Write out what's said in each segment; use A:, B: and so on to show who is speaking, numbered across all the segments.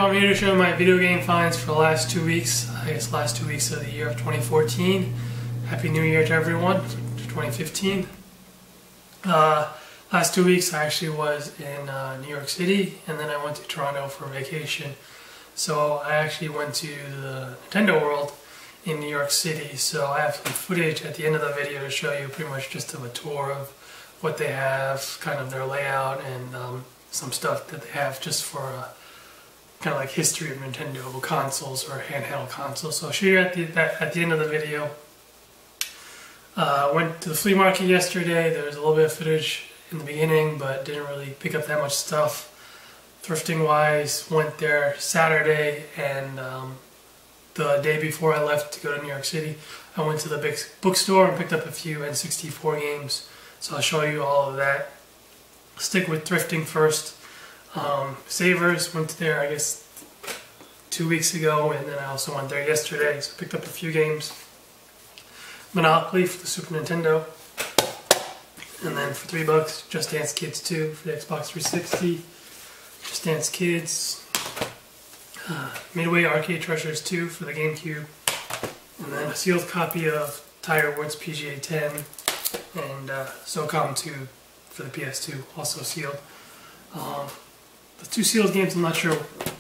A: I'm here to show my video game finds for the last 2 weeks, I guess last 2 weeks of the year of 2014. Happy New Year to everyone, to 2015. Last 2 weeks I actually was in New York City, and then I went to Toronto for vacation. So I actually went to the Nintendo World in New York City, so I have some footage at the end of the video to show you pretty much just a tour of what they have, kind of their layout, and some stuff that they have just for kind of like history of Nintendo consoles or handheld consoles. So I'll show you at the end of the video. Went to the flea market yesterday. There was a little bit of footage in the beginning, but didn't really pick up that much stuff. Thrifting wise, went there Saturday, and the day before I left to go to New York City, I went to the big bookstore and picked up a few N64 games. So I'll show you all of that. Stick with thrifting first. Savers, went there I guess 2 weeks ago, and then I also went there yesterday, so I picked up a few games. Monopoly for the Super Nintendo, and then for $3, Just Dance Kids 2 for the Xbox 360, Just Dance Kids, Midway Arcade Treasures 2 for the GameCube, and then a sealed copy of Tiger Woods PGA 10 and SOCOM 2 for the PS2, also sealed. The two sealed games, I'm not sure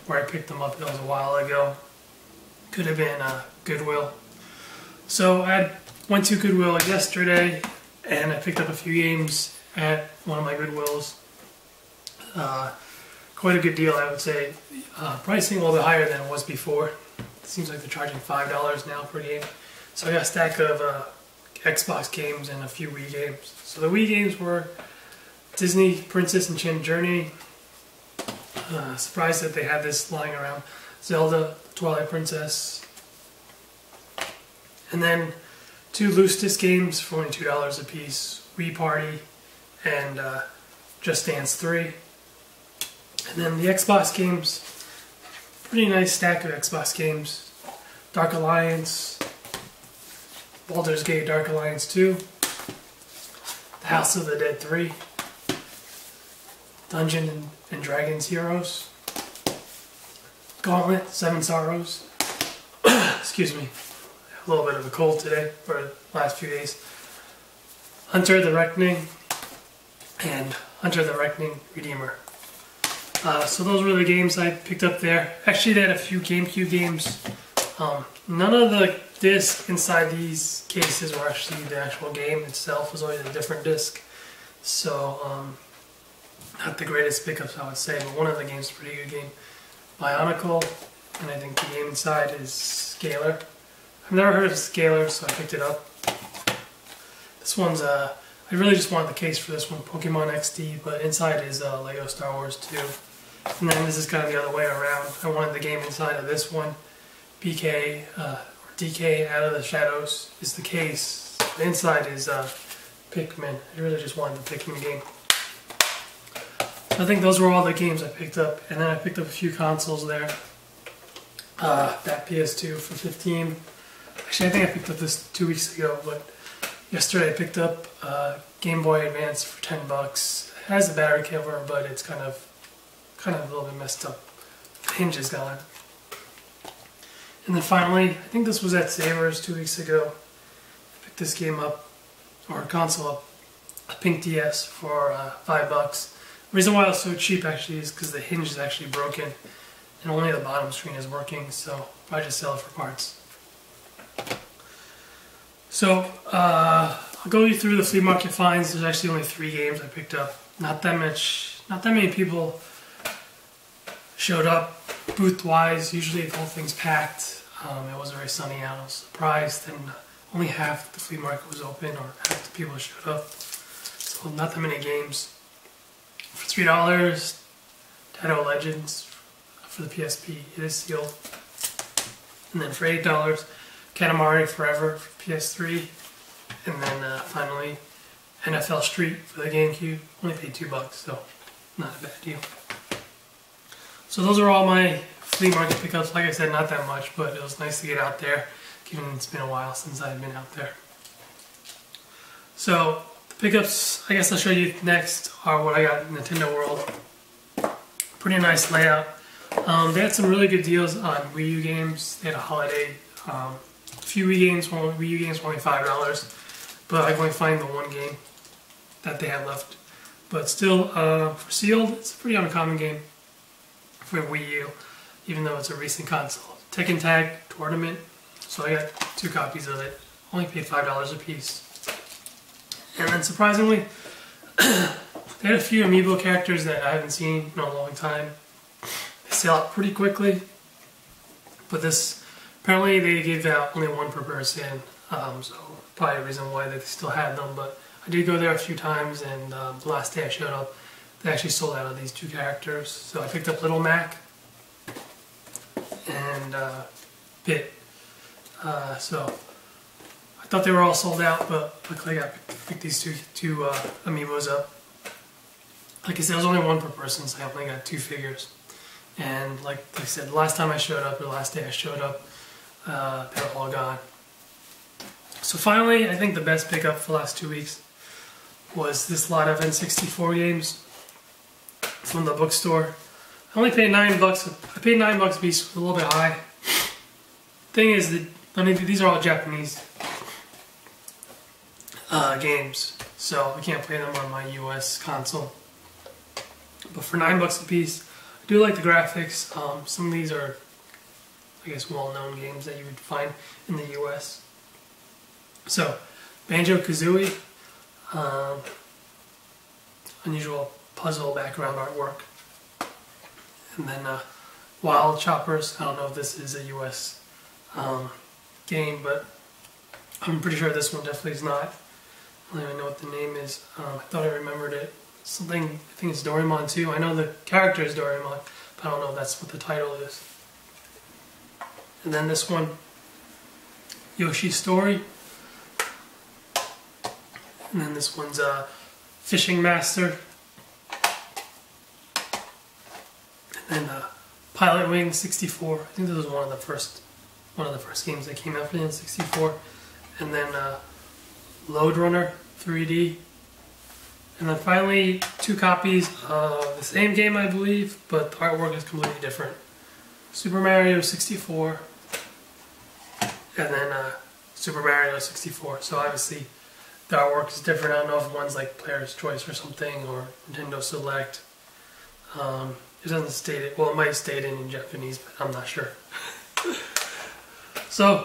A: where I picked them up. That was a while ago. Could have been Goodwill. So I went to Goodwill yesterday, and I picked up a few games at one of my Goodwills. Quite a good deal, I would say. Pricing a little bit higher than it was before. It seems like they're charging $5 now per game. So I got a stack of Xbox games and a few Wii games. So the Wii games were Disney Princess Enchanted Journey. Surprised that they had this lying around. Zelda, Twilight Princess. And then two loose disc games for only $2 a piece. Wii Party and Just Dance 3. And then the Xbox games, pretty nice stack of Xbox games. Dark Alliance, Baldur's Gate Dark Alliance 2, The House of the Dead 3, Dungeons and Dragons Heroes, Gauntlet, Seven Sorrows, excuse me, a little bit of a cold today for the last few days, Hunter the Reckoning, and Hunter the Reckoning Redeemer. So those were the games I picked up there. Actually, they had a few GameCube games. None of the discs inside these cases were actually the actual game itself. It was always a different disc. So, not the greatest pickups, I would say, but one of the games is a pretty good game. Bionicle, and I think the game inside is Scalar. I've never heard of Scalar, so I picked it up. This one's, I really just wanted the case for this one, Pokemon XD, but inside is Lego Star Wars 2. And then this is kind of the other way around. I wanted the game inside of this one. BK, or DK, Out of the Shadows is the case. The inside is Pikmin. I really just wanted the Pikmin game. So I think those were all the games I picked up. And then I picked up a few consoles there. That PS2 for $15. Actually, I think I picked up this 2 weeks ago, but yesterday I picked up Game Boy Advance for $10. It has a battery cover, but it's kind of a little bit messed up. The hinge is gone. And then finally, I think this was at Savers 2 weeks ago. I picked this game up, or console up, a Pink DS for $5. The reason why it was so cheap actually is because the hinge is actually broken and only the bottom screen is working, so I just sell it for parts. So I'll go you through the flea market finds. There's actually only 3 games I picked up. Not that many people showed up booth-wise. Usually the whole thing's packed. It was very sunny out. I was surprised, and only half the flea market was open, or half the people showed up. So not that many games. For $3, Tattoo Legends for the PSP. It is sealed. And then for $8, Katamari Forever for PS3. And then finally, NFL Street for the GameCube. Only paid $2, so not a bad deal. So those are all my flea market pickups. Like I said, not that much, but it was nice to get out there, given it's been a while since I've been out there. So the pickups, I guess I'll show you next, are what I got in Nintendo World. Pretty nice layout. They had some really good deals on Wii U games. They had a holiday. A few Wii U games were only $5, but I can only find the one game that they had left. But still, for sealed, it's a pretty uncommon game for Wii U, even though it's a recent console. Tekken Tag Tournament. So I got 2 copies of it. Only paid $5 a piece. And then surprisingly, they had a few amiibo characters that I haven't seen in a long time. They sell out pretty quickly. But this, apparently they gave out only 1 per person. So probably a reason why they still had them. But I did go there a few times, and the last day I showed up, they actually sold out of these 2 characters. So I picked up Little Mac and Bit. So I thought they were all sold out, but luckily I picked these two amiibos up. Like I said, it was only 1 per person, so I only got 2 figures. And like I said, the last time I showed up, or the last day I showed up, they were all gone. So finally, I think the best pickup for the last 2 weeks was this lot of N64 games from the bookstore. I only paid $9. I paid $9 a piece, a little bit high. Thing is that these are all Japanese games, so I can't play them on my US console. But for $9 a piece, I do like the graphics. Some of these are, I guess, well-known games that you would find in the US. So, Banjo-Kazooie, unusual puzzle background artwork. And then Wild Choppers. I don't know if this is a US game, but I'm pretty sure this one definitely is not. I don't even know what the name is. I thought I remembered it. Something, I think it's Doraemon too. I know the character is Doraemon, but I don't know if that's what the title is. And then this one, Yoshi's Story. And then this one's Fishing Master. And then Pilot Wing 64. I think this was one of the first games that came out for the N64. And then Load Runner 3D. And then finally 2 copies of the same game, I believe, but the artwork is completely different. Super Mario 64. And then Super Mario 64. So obviously the artwork is different. I don't know if one's like Player's Choice or something, or Nintendo Select. It doesn't state it. Well, it might state it in Japanese, but I'm not sure. So,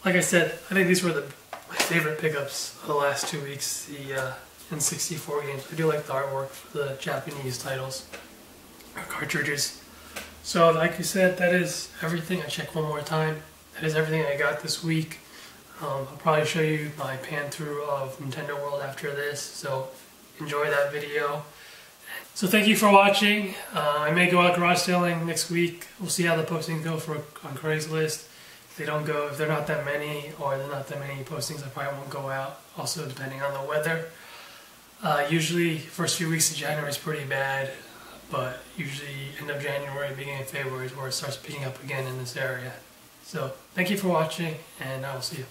A: like I said, I think these were my favorite pickups of the last 2 weeks. The N64 games. I do like the artwork for the Japanese titles or cartridges. So, like I said, that is everything. I check one more time. That is everything I got this week. I'll probably show you my pan through of Nintendo World after this. So, enjoy that video. So thank you for watching. I may go out garage selling next week. We'll see how the postings go on Craigslist. If they don't go, if they're not that many, or there are not that many postings, I probably won't go out. Also, depending on the weather. Usually, first few weeks of January is pretty bad, but usually end of January, beginning of February is where it starts picking up again in this area. So thank you for watching, and I will see you.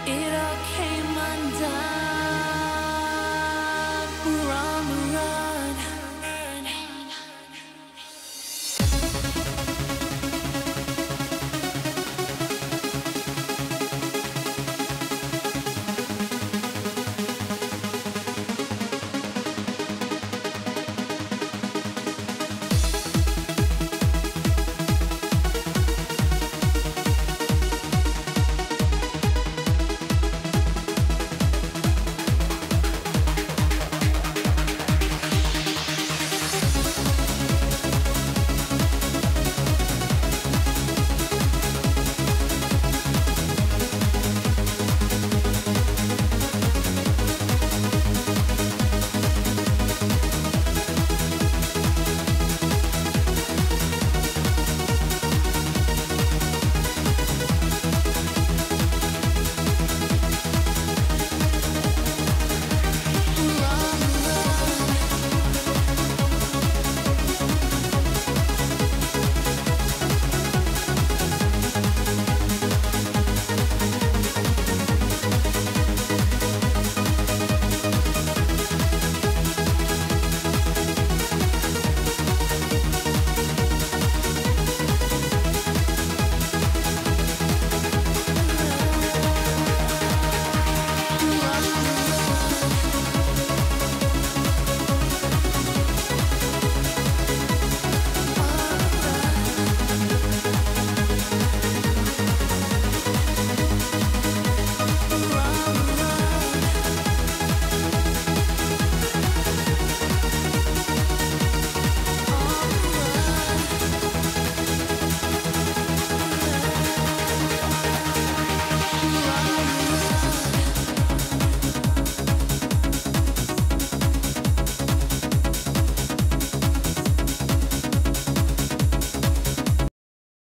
B: It